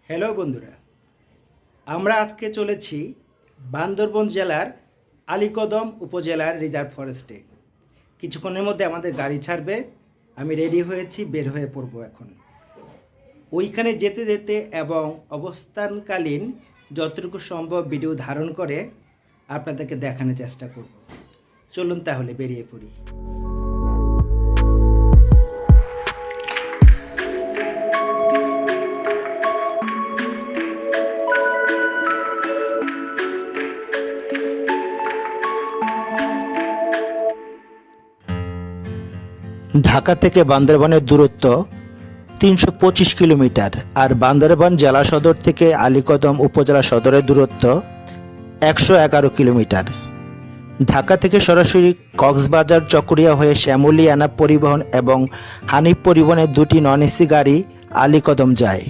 Hello বন্ধুরা, আমরা আজকে চলেছি বান্দরবন জেলার আলীকদম উপজেলার রিজার্ভ ফরেস্টে। কিছুক্ষণের মধ্যে আমাদের গাড়ি ছাড়বে। আমি রেডি হয়েছি, বের হয়ে পড়ব এখন। ওইখানে যেতে যেতে এবং অবস্থানকালীন যতটুকু সম্ভব ভিডিও ধারণ করে আপনাদেরকে দেখানোর চেষ্টা করব। চলুন তাহলে বেরিয়ে পড়ি। ঢাকা থেকে বান্দরবানের দূরত্ব ৩২৫ কিলোমিটার, আর বান্দরবান জেলা সদর থেকে আলীকদম উপজেলা সদরের দূরত্ব ১১১ কিলোমিটার। ঢাকা থেকে সরাসরি কক্সবাজার চকরিয়া হয়ে শ্যামলী আনাপ পরিবহন এবং হানিফ পরিবহনের দুটি নন এসি গাড়ি আলীকদম যায়।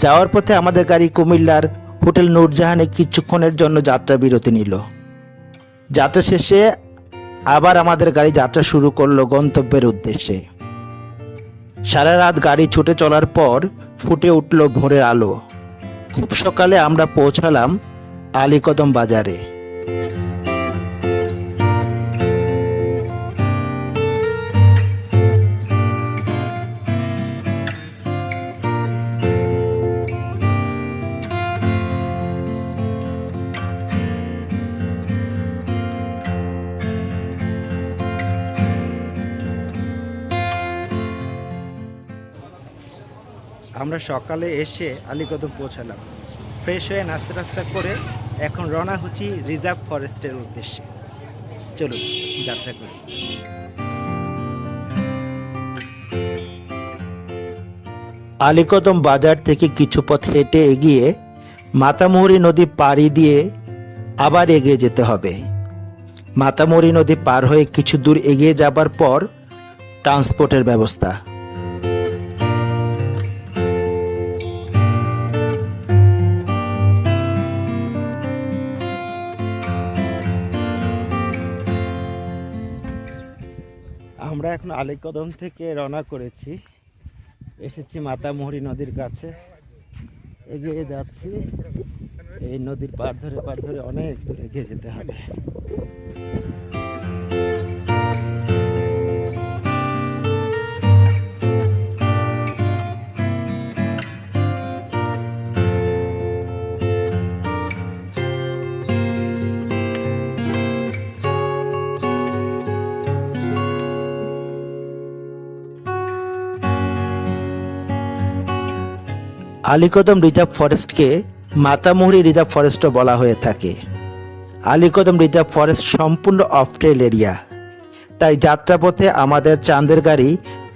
যাওয়ার পথে আমাদের গাড়ি কুমিল্লার হোটেল নূরজাহানে কিছুক্ষণের জন্য যাত্রা বিরতি নিল। যাত্রা শেষে আবার আমাদের গাড়ি যাত্রা শুরু করলো গন্তব্যের উদ্দেশ্যে। সারা রাত গাড়ি ছুটে চলার পর ফুটে উঠল ভোরের আলো। খুব সকালে আমরা পৌঁছালাম আলীকদম বাজারে। আমরা সকালে এসে আলীকদম পৌঁছালাম। ফ্রেশ হয়ে নাস্তা টাস্তা করে এখন রওনা হচ্ছি রিজার্ভ ফরেস্টের উদ্দেশ্যে। চলুন যাত্রা করি। আলীকদম বাজার থেকে কিছু পথ হেঁটে এগিয়ে মাতামুহুরী নদী পাড়ি দিয়ে আবার এগিয়ে যেতে হবে। মাতামুহুরী নদী পার হয়ে কিছু দূর এগিয়ে যাবার পর ট্রান্সপোর্টের ব্যবস্থা। আমরা এখন আলীকদম থেকে রওনা করেছি, এসেছি মাতামুহুরী নদীর কাছে। এগিয়ে যাচ্ছি, এই নদীর পার ধরে অনেক দূর এগিয়ে যেতে হবে। আলীকদম রিজার্ভ ফরেস্টকে মাতামুহুরী রিজার্ভ ফরেস্টও বলা হয়ে থাকে। আলীকদম রিজার্ভ ফরেস্ট সম্পূর্ণ অফ ট্রেল এরিয়া, তাই যাত্রাপথে আমাদের চাঁদের গাড়ি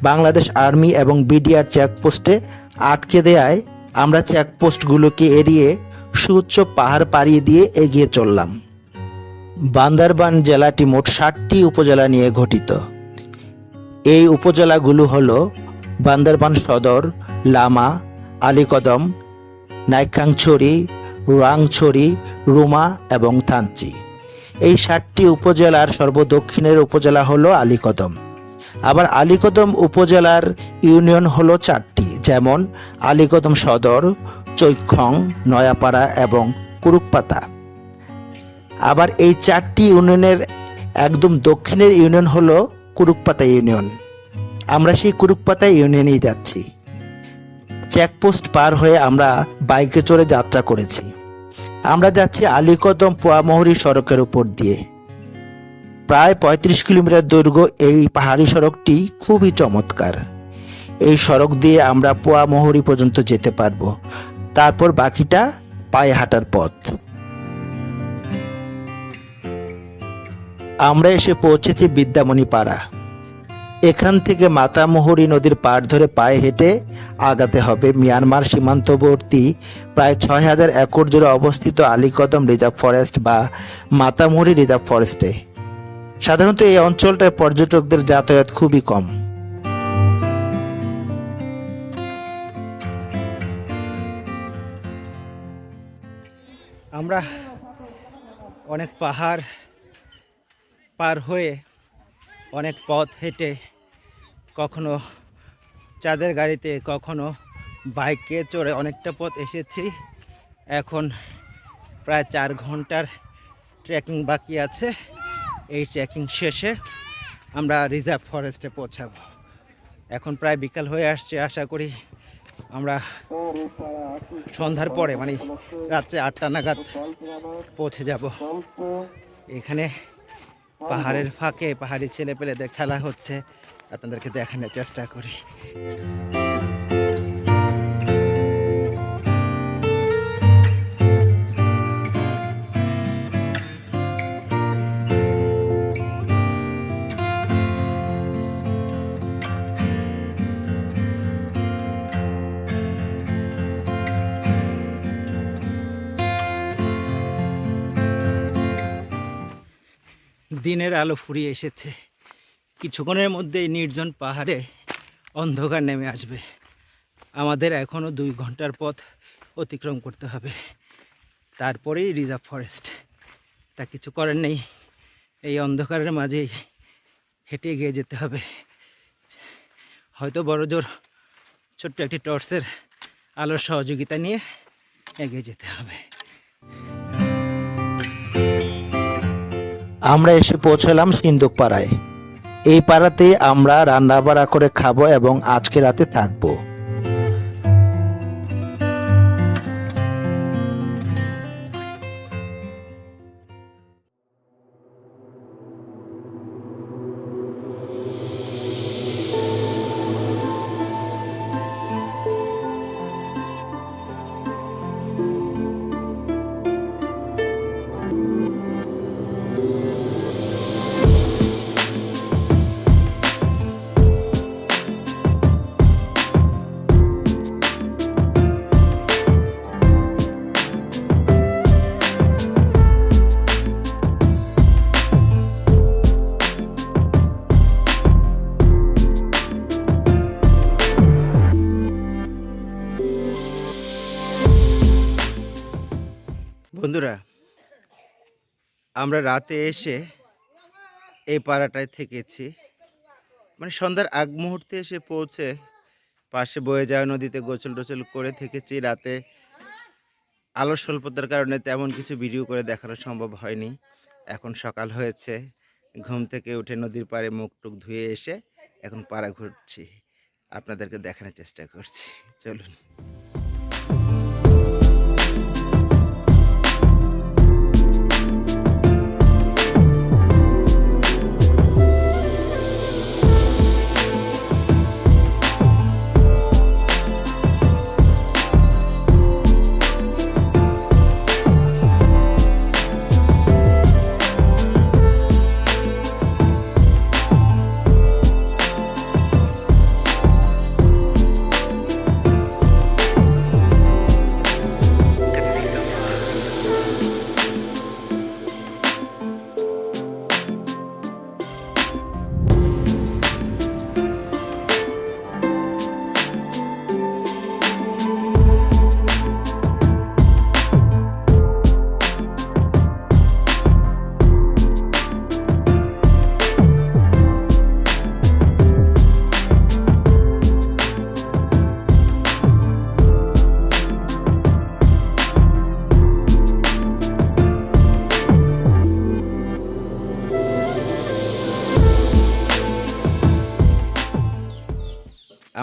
বাংলাদেশ আর্মি এবং বিডিআর চেকপোস্টে আটকে দেয়ায় আমরা চেকপোস্টগুলোকে এড়িয়ে সুউচ্চ পাহাড় পাড়িয়ে দিয়ে এগিয়ে চললাম। বান্দরবান জেলাটি মোট ৭টি উপজেলা নিয়ে গঠিত। এই উপজেলাগুলো হলো বান্দরবান সদর, লামা, আলীকদম, নাইক্ষ্যংছড়ি, রোয়াংছড়ি, রুমা এবং থানচি। এই ৭টি উপজেলার সর্বদক্ষিণের উপজেলা হলো আলীকদম। আবার আলীকদম উপজেলার ইউনিয়ন হলো ৪টি, যেমন আলীকদম সদর, চৈক্ষং, নয়াপাড়া এবং কুরুকপাতা। আবার এই ৪টি ইউনিয়নের একদম দক্ষিণের ইউনিয়ন হলো কুরুকপাতা ইউনিয়ন। আমরা সেই কুরুকপাতা ইউনিয়নেই যাচ্ছি। চেকপোস্ট পার হয়ে আমরা বাইকে চড়ে যাত্রা করেছি। আমরা যাচ্ছি আলীকদম পোয়ামুহুরী সড়কের উপর দিয়ে। প্রায় ৩৫ কিলোমিটার দৈর্ঘ্য এই পাহাড়ি সড়কটি খুবই চমৎকার। এই সড়ক দিয়ে আমরা পোয়ামুহুরী পর্যন্ত যেতে পারবো, তারপর বাকিটা পায়ে হাঁটার পথ। আমরা এসে পৌঁছেছি বিদ্যামণি পাড়া। এখান থেকে মাতামুহুরী নদীর পাড় ধরে পায়ে হেঁটে আগাতে হবে মিয়ানমার সীমান্তবর্তী প্রায় ৬,০০০ একর জুড়ে অবস্থিত আলীকদম রিজার্ভ ফরেস্ট বা মাতামুহুরী রিজার্ভ ফরেস্টে। সাধারণত এই অঞ্চলটায় পর্যটকদের যাতায়াত খুবই কম। আমরা অনেক পাহাড় পার হয়ে অনেক পথ হেঁটে কখনো চাঁদের গাড়িতে, কখনো বাইকে চড়ে অনেকটা পথ এসেছি। এখন প্রায় 4 ঘন্টার ট্রেকিং বাকি আছে। এই ট্রেকিং শেষে আমরা রিজার্ভ ফরেস্টে পৌঁছাবো। এখন প্রায় বিকাল হয়ে আসছে। আশা করি আমরা সন্ধ্যার পরে মানে রাত্রে 8টা নাগাদ পৌঁছে যাব। এখানে পাহাড়ের ফাঁকে পাহাড়ি ছেলেপেলেদের খেলা হচ্ছে, আপনাদেরকে দেখানোর চেষ্টা করি। দিনের আলো ফুরিয়ে এসেছে। কিছুক্ষণের মধ্যেই নির্জন পাহাড়ে অন্ধকার নেমে আসবে। আমাদের এখনও 2 ঘন্টার পথ অতিক্রম করতে হবে, তারপরেই রিজার্ভ ফরেস্ট। তা কিছু করার নেই, এই অন্ধকারের মাঝেই হেঁটে এগিয়ে যেতে হবে। হয়তো বড় জোর ছোট্ট একটি টর্চের আলোর সহযোগিতা নিয়ে এগিয়ে যেতে হবে। আমরা এসে পৌঁছলাম সিন্দুক পাড়ায়। এই পাড়াতেই আমরা রান্না বাড়া করে খাবো এবং আজকে রাতে থাকবো। বন্ধুরা, আমরা রাতে এসে এই পাড়াটায় থেকেছি। মানে সন্ধ্যার আগ মুহূর্তে এসে পৌঁছে পাশে বয়ে যাওয়া নদীতে গোসল টোসল করে থেকেছি। রাতে আলোর স্বল্পতার কারণে তেমন কিছু ভিডিও করে দেখানো সম্ভব হয়নি। এখন সকাল হয়েছে, ঘুম থেকে উঠে নদীর পাড়ে মুখ টুক ধুয়ে এসে এখন পাড়া ঘুরছি, আপনাদেরকে দেখানোর চেষ্টা করছি। চলুন।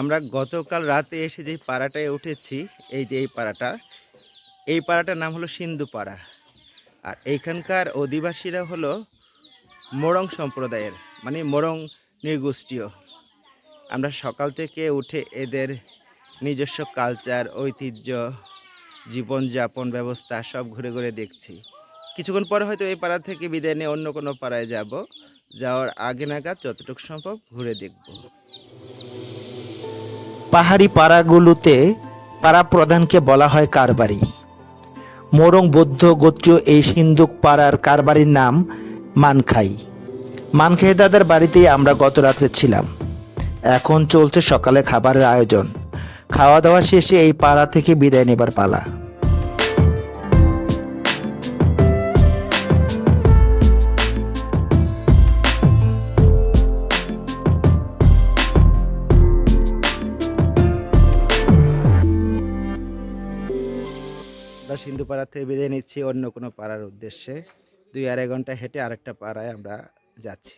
আমরা গতকাল রাতে এসে যে পাড়াটায় উঠেছি, এই যে এই পাড়াটার নাম হলো সিন্ধু পাড়া। আর এইখানকার অধিবাসীরা হলো মোরং সম্প্রদায়ের, মানে মোরং নৃগোষ্ঠীয়। আমরা সকাল থেকে উঠে এদের নিজস্ব কালচার, ঐতিহ্য, জীবনযাপন ব্যবস্থা সব ঘুরে ঘুরে দেখছি। কিছুক্ষণ পরে হয়তো এই পাড়া থেকে বিদায় নিয়ে অন্য কোনো পাড়ায় যাব। যাওয়ার আগে নাগাদ যতটুকু সম্ভব ঘুরে দেখব। পাহাড়ি পাড়াগুলোতে পাড়া প্রধানকে বলা হয় কারবারি। মোরং বৌদ্ধ গোত্রীয় এই সিন্দুক পাড়ার কারবারির নাম মানখাই। মানখাই দাদার বাড়িতেই আমরা গত রাত্রে ছিলাম। এখন চলছে সকালে খাবারের আয়োজন। খাওয়া দাওয়া শেষে এই পাড়া থেকে বিদায় নেবার পালা। আমরা সিন্ধুপাড়া থেকে বিদায় নিচ্ছি অন্য কোনো পাড়ার উদ্দেশ্যে। 2-2.5 ঘন্টা হেঁটে আরেকটা পাড়ায় আমরা যাচ্ছি।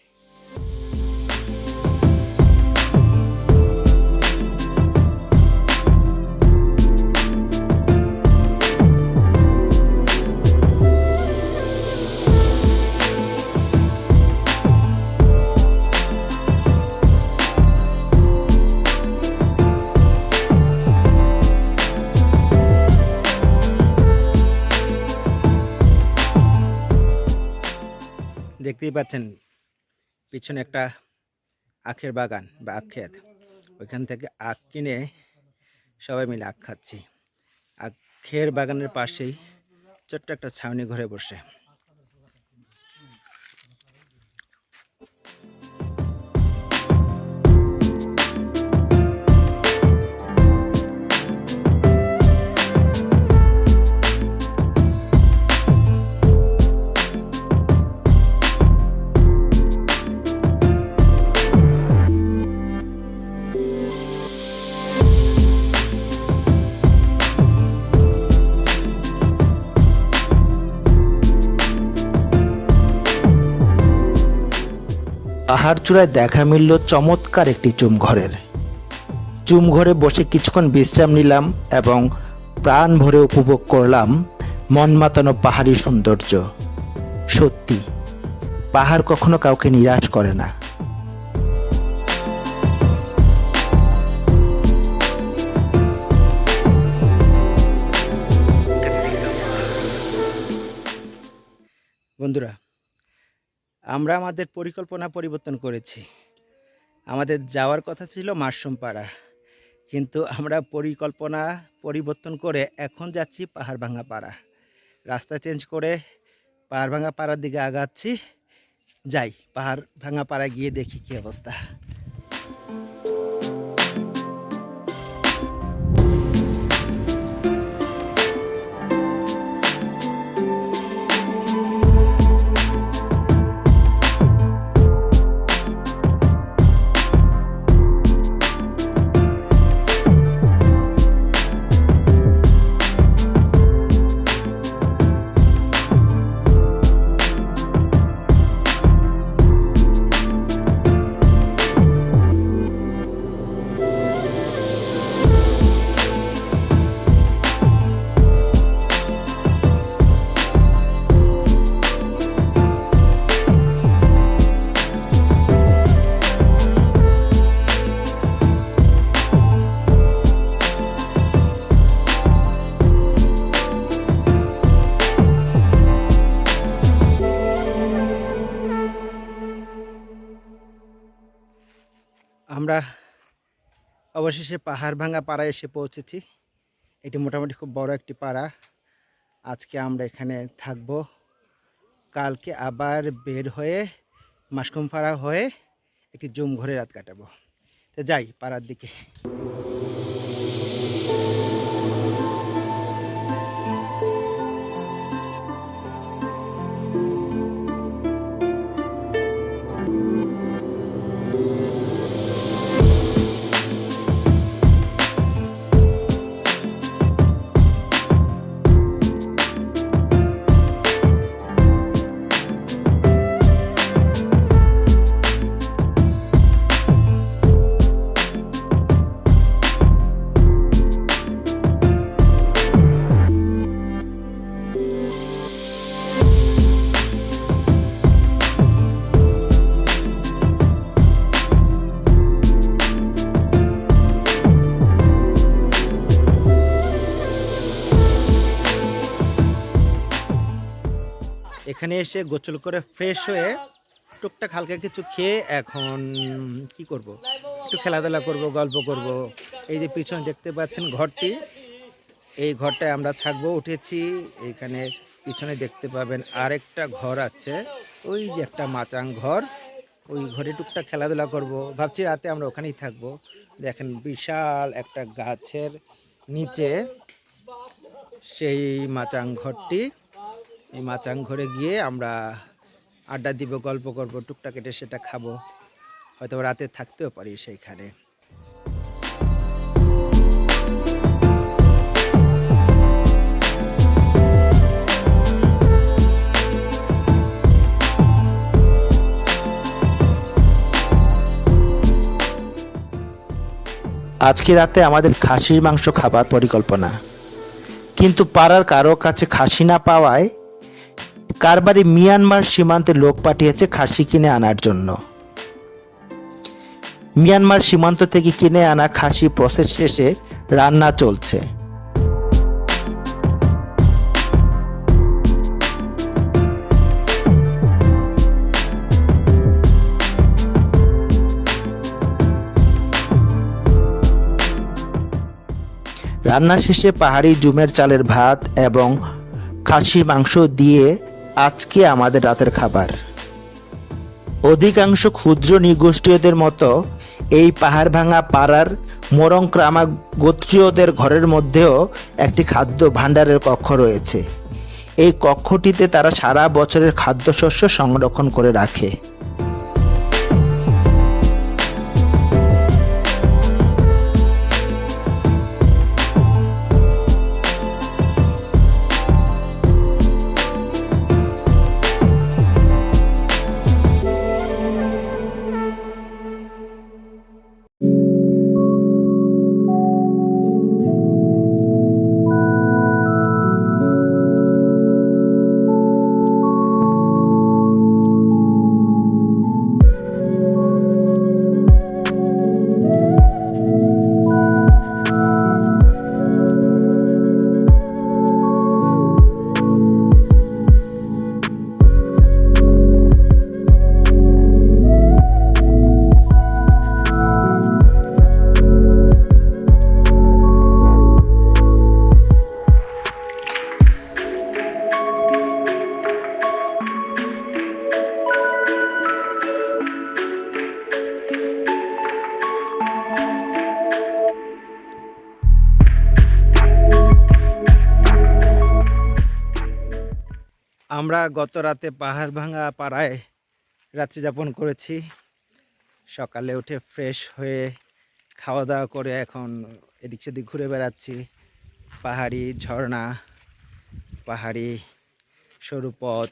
দেখতেই পাচ্ছেন পিছনে একটা আখের বাগান বা আখ ক্ষেত। ওইখান থেকে আখ কিনে সবাই মিলে আখ খাচ্ছি। আখের বাগানের পাশেই ছোট্ট একটা ছাউনি ঘরে বসে। পাহাড় চূড়ায় দেখা মিলল চমৎকার একটি চুমঘরের। চুমঘরে বসে কিছুক্ষণ বিশ্রাম নিলাম এবং প্রাণ ভরে উপভোগ করলাম মন মাতানো পাহাড়ি সৌন্দর্য। সত্যি পাহাড় কখনো কাউকে নিরাশ করে না। বন্ধুরা, আমরা আমাদের পরিকল্পনা পরিবর্তন করেছি। আমাদের যাওয়ার কথা ছিল মাশরুমপাড়া, কিন্তু আমরা পরিকল্পনা পরিবর্তন করে এখন যাচ্ছি পাহাড়ভাঙ্গা পাড়া। রাস্তা চেঞ্জ করে পাহাড়ভাঙ্গা পাড়ার দিকে আগাচ্ছি। যাই পাহাড়ভাঙ্গা পাড়া গিয়ে দেখি কী অবস্থা। আমরা অবশেষে পাহাড়ভাঙ্গা পাড়ায় এসে পৌঁছেছি। এটি মোটামুটি খুব বড় একটি পাড়া। আজকে আমরা এখানে থাকব। কালকে আবার বের হয়ে মাশরুমপাড়া হয়ে একটি জুম ঘরে রাত কাটাবো। তো যাই পাড়ার দিকে। এখানে এসে গোসল করে ফ্রেশ হয়ে টুকটাক হালকা কিছু খেয়ে এখন কি করব, একটু খেলাধুলা করব, গল্প করব। এই যে পিছনে দেখতে পাচ্ছেন ঘরটি, এই ঘরটায় আমরা থাকবো। উঠেছি, এখানে পিছনে দেখতে পাবেন আরেকটা ঘর আছে, ওই যে একটা মাচাং ঘর, ওই ঘরে টুকটাক খেলাধুলা করব। ভাবছি রাতে আমরা ওখানেই থাকবো। দেখেন বিশাল একটা গাছের নিচে সেই মাচাং ঘরটি। এই মাচাং ঘরে গিয়ে আমরা আড্ডা দিব, গল্প করব, টুকটাক এটা সেটা খাবো, হয়তো রাতে থাকতেও পারি সেইখানে। আজকে রাতে আমাদের খাসির মাংস খাবার পরিকল্পনা, কিন্তু পাড়ার কারো কাছে খাসি না পাওয়ায় কারবারি মিয়ানমার সীমান্তে লোক পাঠিয়েছে খাসি কিনে আনার জন্য। মিয়ানমার সীমান্ত থেকে কিনে আনা খাসি প্রসেস শেষে রান্না চলছে। রান্না শেষে পাহাড়ি জুমের চালের ভাত এবং খাসির মাংস দিয়ে আজকে আমাদের রাতের খাবার। অধিকাংশ ক্ষুদ্র নৃগোষ্ঠীয়দের মতো এই পাহাড় ভাঙা পাড়ার মোরংক্রামা গোত্রীয়দের ঘরের মধ্যেও একটি খাদ্য ভাণ্ডারের কক্ষ রয়েছে। এই কক্ষটিতে তারা সারা বছরের খাদ্যশস্য সংরক্ষণ করে রাখে। আমরা গত রাতে পাহাড় ভাঙা পাড়ায় রাত্রি যাপন করেছি। সকালে উঠে ফ্রেশ হয়ে খাওয়া দাওয়া করে এখন এদিক সেদিক ঘুরে বেড়াচ্ছি। পাহাড়ি ঝর্ণা, পাহাড়ি সরু পথ,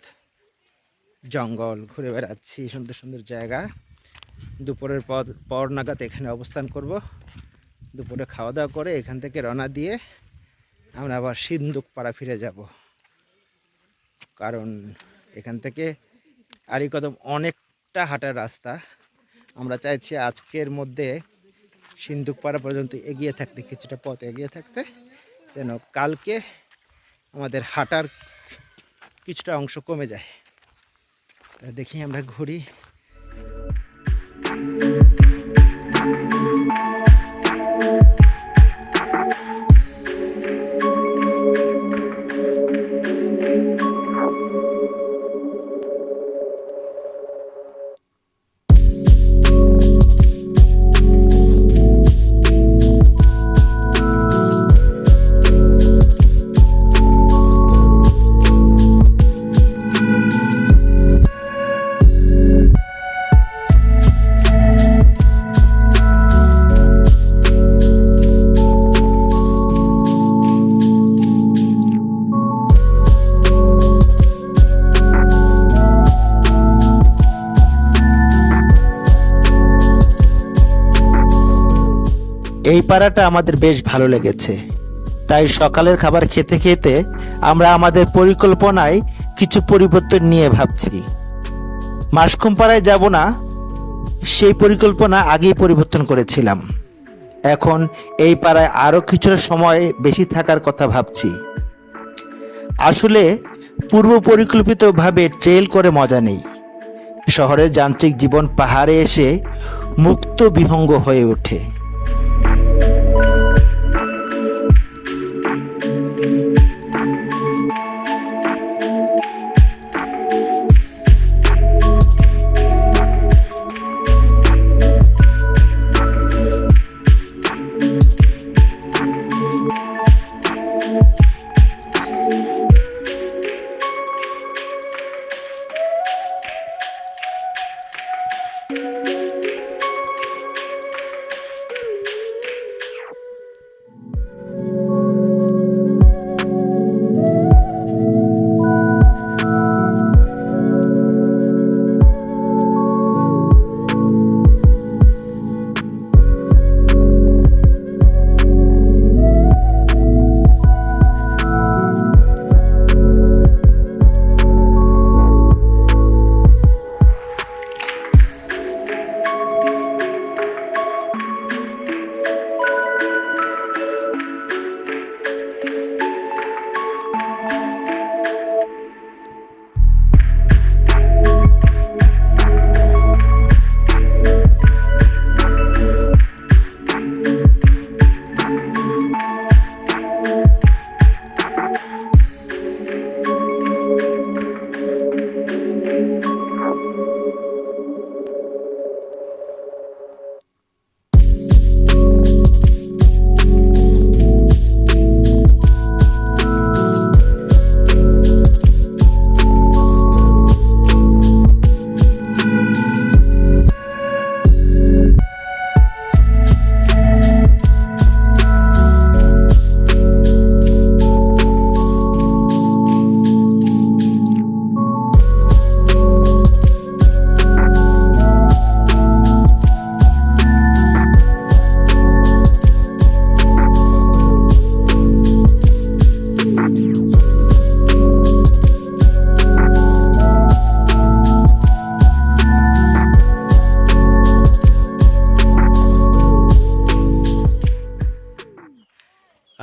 জঙ্গল ঘুরে বেড়াচ্ছি, সুন্দর সুন্দর জায়গা। দুপুরের পর নাগাদ এখানে অবস্থান করব। দুপুরে খাওয়া দাওয়া করে এখান থেকে রওনা দিয়ে আমরা আবার সিন্দুকপাড়া ফিরে যাব, কারণ এখান থেকে আলীকদম অনেকটা হাঁটার রাস্তা। আমরা চাইছি আজকের মধ্যে সিন্দুকপাড়া পর্যন্ত এগিয়ে থাকতে, কিছুটা পথ এগিয়ে থাকতে, যেন কালকে আমাদের হাঁটার কিছুটা অংশ কমে যায়। দেখি আমরা ঘুরি। এই পাড়াটা আমাদের বেশ ভালো লেগেছে, তাই সকালের খাবার খেতে খেতে আমরা আমাদের পরিকল্পনায় কিছু পরিবর্তন নিয়ে ভাবছি। মাসকুম পাড়ায় যাব না, সেই পরিকল্পনা আগেই পরিবর্তন করেছিলাম। এখন এই পাড়ায় আরও কিছুটা সময় বেশি থাকার কথা ভাবছি। আসলে পূর্ব পরিকল্পিতভাবে ট্রেল করে মজা নেই। শহরের যান্ত্রিক জীবন পাহাড়ে এসে মুক্ত বিহঙ্গ হয়ে ওঠে।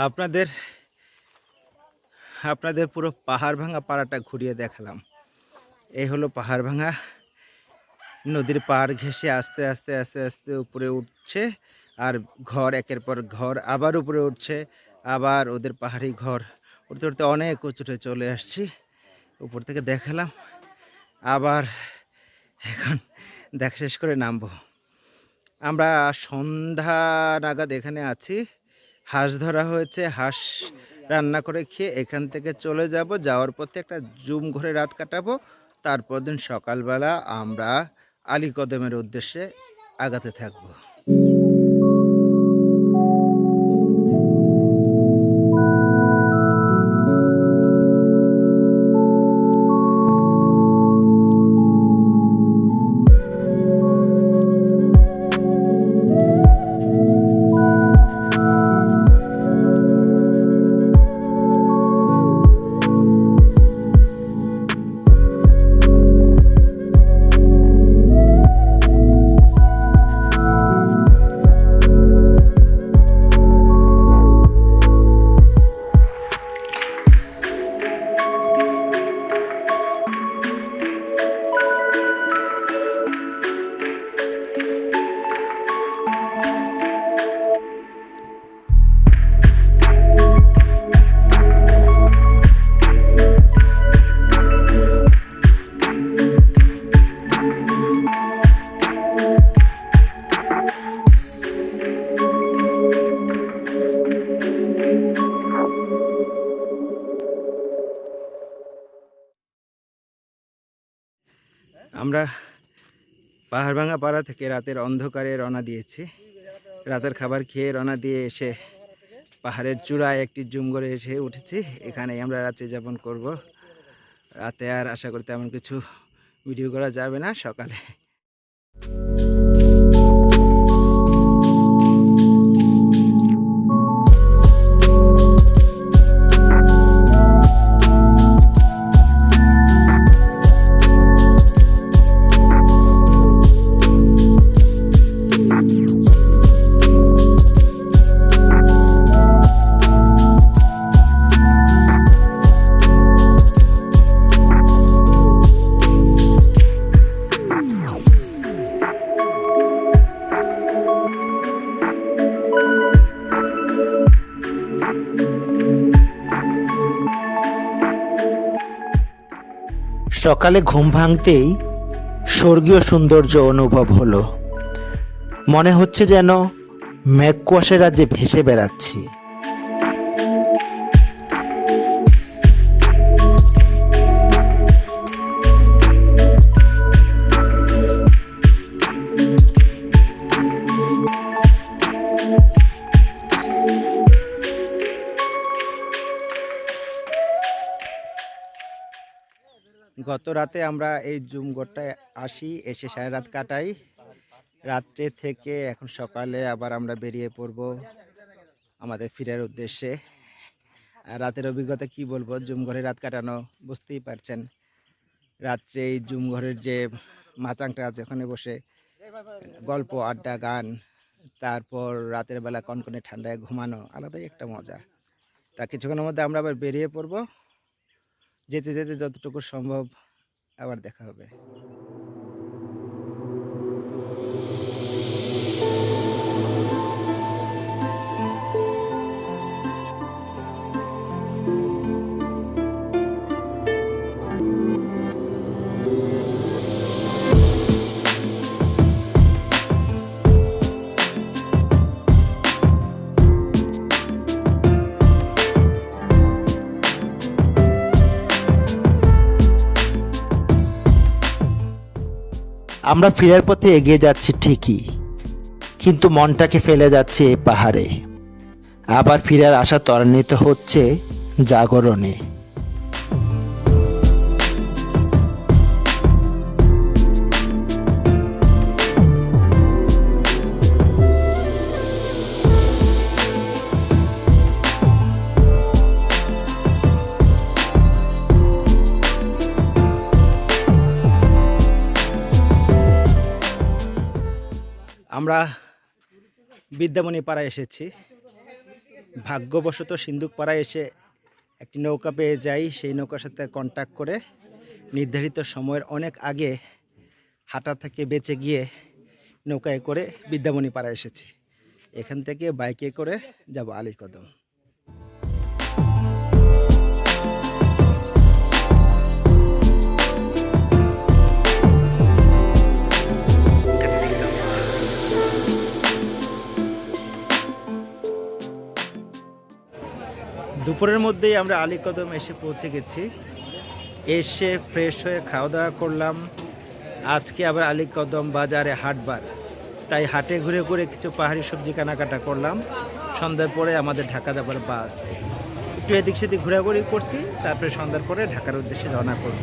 আপনাদের আপনাদের পুরো পাহাড় ভাঙা পাড়াটা ঘুরিয়ে দেখালাম। এই হলো পাহাড় ভাঙা, নদীর পাড় ঘেঁষে আস্তে আস্তে আস্তে আস্তে উপরে উঠছে, আর ঘর একের পর ঘর আবার উপরে উঠছে, আবার ওদের পাহাড়ি ঘর উঠতে উঠতে অনেক উঁচুতে চলে আসছি। উপর থেকে দেখালাম, আবার এখন দেখা শেষ করে নামবো। আমরা সন্ধ্যা নাগাদ এখানে আছি। হাঁস ধরা হয়েছে, হাঁস রান্না করে খেয়ে এখান থেকে চলে যাব। যাওয়ার পথে একটা জুম ঘরে রাত কাটাবো। তারপর দিন সকালবেলা আমরা আলীকদমের উদ্দেশ্যে আগাতে থাকবো। আমরা পাহাড় ভাঙা পাড়া থেকে রাতের অন্ধকারে রওনা দিয়েছি। রাতের খাবার খেয়ে রওনা দিয়ে এসে পাহাড়ের চূড়ায় একটি জুম করে এসে উঠেছি। এখানেই আমরা রাত্রি যাপন করব। রাতে আর আশা করি তেমন কিছু ভিডিও করা যাবে না। সকালে সকালে ঘুম ভাঙতেই স্বর্গীয় সৌন্দর্য অনুভব হলো। মনে হচ্ছে যেন মেঘ কুয়াশার রাজ্যে ভেসে বেড়াচ্ছি। গত রাতে আমরা এই জুমগড়টায় আসি, এসে সারা রাত কাটাই। রাত্রে থেকে এখন সকালে আবার আমরা বেরিয়ে পড়ব আমাদের ফিরার উদ্দেশ্যে। রাতের অভিজ্ঞতা কি বলবো, জুমঘরে রাত কাটানো বুঝতেই পারছেন। রাত্রে এই জুমঘরের যে মাচাংটা আছে ওখানে বসে গল্প, আড্ডা, গান, তারপর রাতের বেলা কনকনে ঠান্ডায় ঘুমানো আলাদাই একটা মজা। তা কিছুক্ষণের মধ্যে আমরা আবার বেরিয়ে পড়ব। যেতে যেতে যতটুকু সম্ভব আবার দেখা হবে। আমরা ফেরার পথে এগিয়ে যাচ্ছি ঠিকই, কিন্তু মনটাকে ফেলে যাচ্ছে এই পাহাড়ে। আবার ফিরার আশা ত্বরান্বিত হচ্ছে জাগরণে। আমরা বিদ্যামণি পাড়া এসেছি। ভাগ্যবশত সিন্দুকপাড়ায় এসে একটি নৌকা পেয়ে যাই। সেই নৌকার সাথে কন্ট্যাক্ট করে নির্ধারিত সময়ের অনেক আগে হাটা থেকে বেঁচে গিয়ে নৌকায় করে বিদ্যামণি পাড়া এসেছি। এখান থেকে বাইকে করে যাব আলীকদম। দুপুরের মধ্যেই আমরা আলীকদম এসে পৌঁছে গেছি। এসে ফ্রেশ হয়ে খাওয়া দাওয়া করলাম। আজকে আবার আলীকদম বাজারে হাটবার, তাই হাটে ঘুরে ঘুরে কিছু পাহাড়ি সবজি কেনাকাটা করলাম। সন্ধ্যার পরে আমাদের ঢাকা যাবার বাস, একটু এদিক সেদিক ঘোরাঘুরি করছি, তারপরে সন্ধ্যার পরে ঢাকার উদ্দেশ্যে রওনা করব।